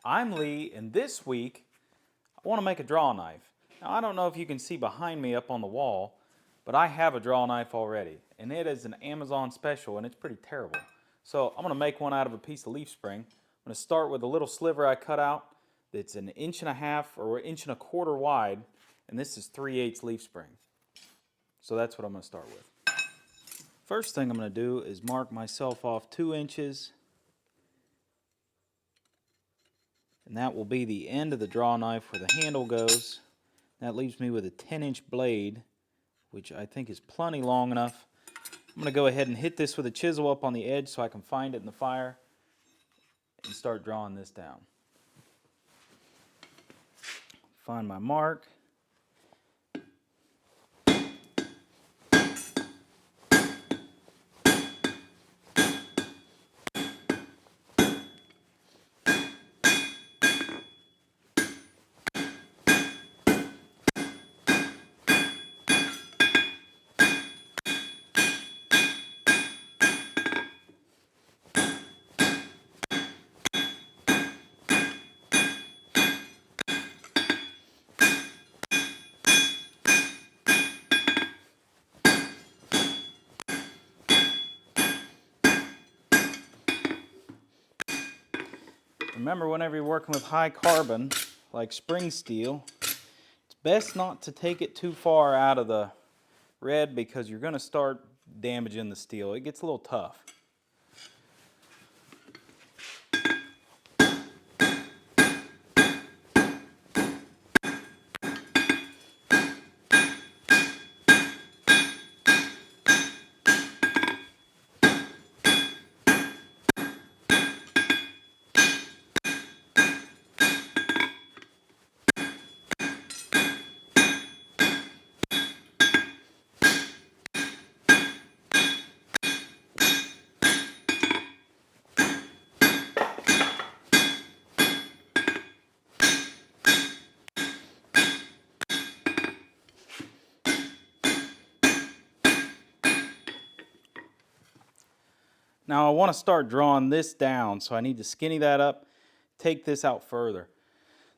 I'm Lee, and this week I want to make a draw knife. Now, I don't know if you can see behind me up on the wall, but I have a draw knife already, and it is an Amazon special, and it's pretty terrible. So I'm going to make one out of a piece of leaf spring. I'm going to start with a little sliver I cut out that's 1.5 or 1.25 inches wide, and this is 3/8 leaf spring. So that's what I'm going to start with. First thing I'm going to do is mark myself off 2 inches, and that will be the end of the draw knife where the handle goes. That leaves me with a 10-inch blade, which I think is plenty long enough. I'm going to go ahead and hit this with a chisel up on the edge so I can find it in the fire and start drawing this down. Find my mark. Remember, whenever you're working with high carbon, like spring steel, it's best not to take it too far out of the red because you're going to start damaging the steel. It gets a little tough. Now I want to start drawing this down, so I need to skinny that up, take this out further.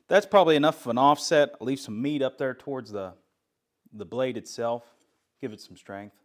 That's probably enough of an offset. I'll leave some meat up there towards the blade itself, give it some strength.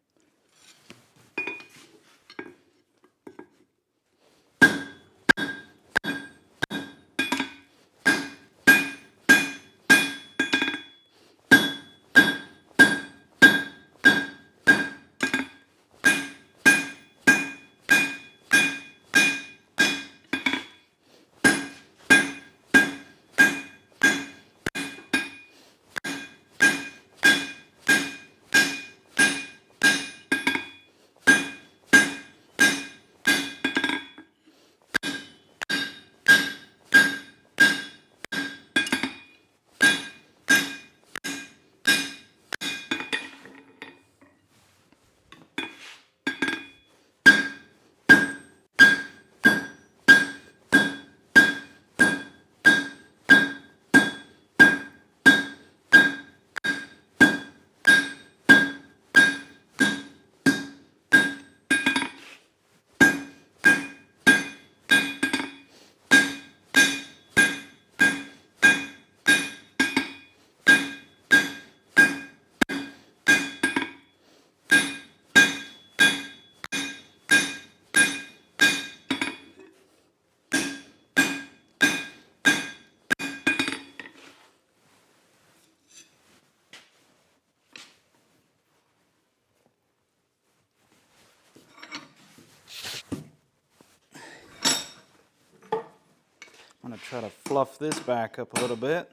I'm going to try to fluff this back up a little bit.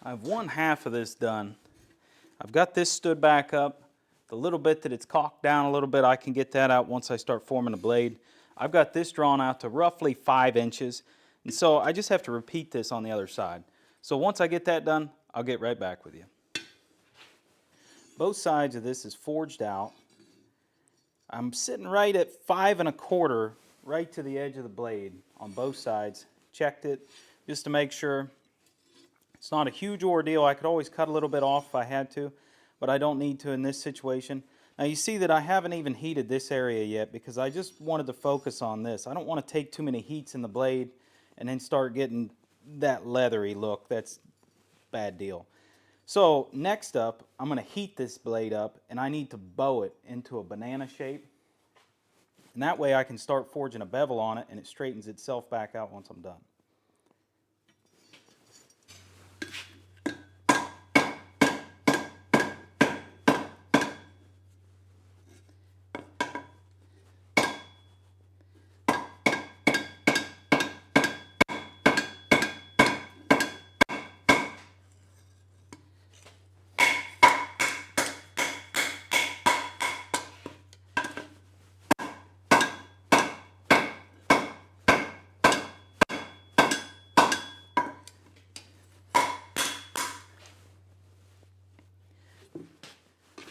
I have 1/2 of this done. I've got this stood back up. The little bit that it's cocked down a little bit, I can get that out once I start forming the blade. I've got this drawn out to roughly 5 inches, and so I just have to repeat this on the other side. So once I get that done, I'll get right back with you. Both sides of this is forged out. I'm sitting right at 5 1/4 right to the edge of the blade on both sides. Checked it just to make sure. It's not a huge ordeal. I could always cut a little bit off if I had to, but I don't need to in this situation. Now you see that I haven't even heated this area yet because I just wanted to focus on this. I don't want to take too many heats in the blade and then start getting that leathery look. That's a bad deal. So next up, I'm going to heat this blade up and I need to bow it into a banana shape. And that way I can start forging a bevel on it and it straightens itself back out once I'm done.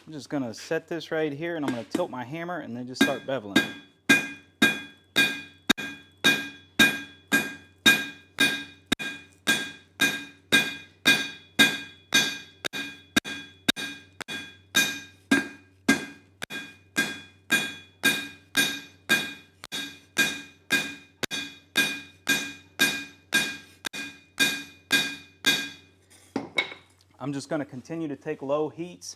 I'm just going to set this right here and I'm going to tilt my hammer and then just start beveling it. I'm just going to continue to take low heats,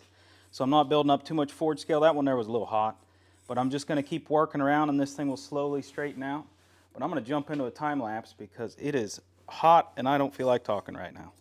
so I'm not building up too much forge scale. That one there was a little hot, but I'm just going to keep working around and this thing will slowly straighten out. But I'm going to jump into a time lapse because it is hot and I don't feel like talking right now.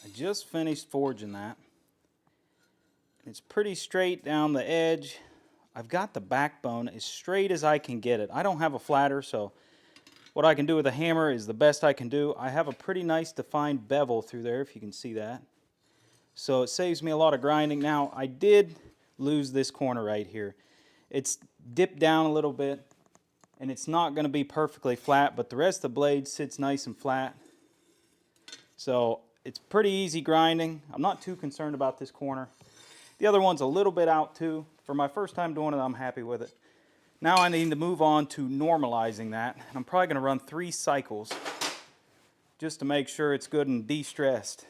I just finished forging that. It's pretty straight down the edge. I've got the backbone as straight as I can get it. I don't have a flatter, so what I can do with a hammer is the best I can do. I have a pretty nice defined bevel through there, if you can see that. So it saves me a lot of grinding. Now, I did lose this corner right here. It's dipped down a little bit, and it's not going to be perfectly flat, but the rest of the blade sits nice and flat. So it's pretty easy grinding. I'm not too concerned about this corner. The other one's a little bit out too. For my first time doing it, I'm happy with it. Now I need to move on to normalizing that. I'm probably going to run 3 cycles just to make sure it's good and de-stressed.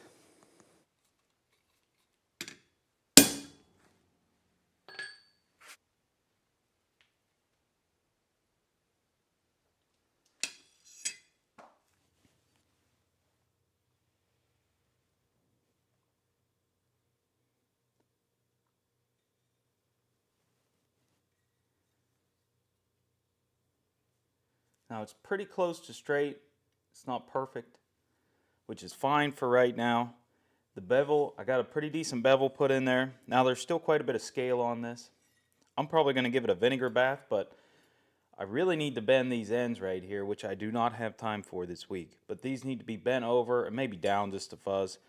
Now it's pretty close to straight. It's not perfect, which is fine for right now. The bevel, I got a pretty decent bevel put in there. Now there's still quite a bit of scale on this. I'm probably going to give it a vinegar bath, but I really need to bend these ends right here, which I do not have time for this week. But these need to be bent over and maybe down just a fuzz.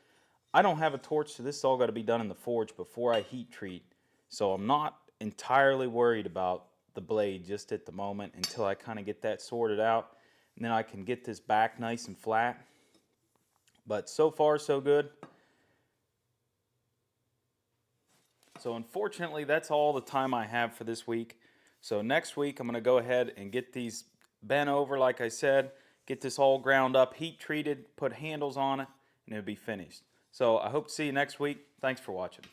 I don't have a torch, so this is all got to be done in the forge before I heat treat. So I'm not entirely worried about the blade just at the moment until I kind of get that sorted out. And then I can get this back nice and flat. But so far so good. So unfortunately, that's all the time I have for this week. So next week, I'm going to go ahead and get these bent over, like I said, get this all ground up, heat treated, put handles on it, and it'll be finished. So I hope to see you next week. Thanks for watching.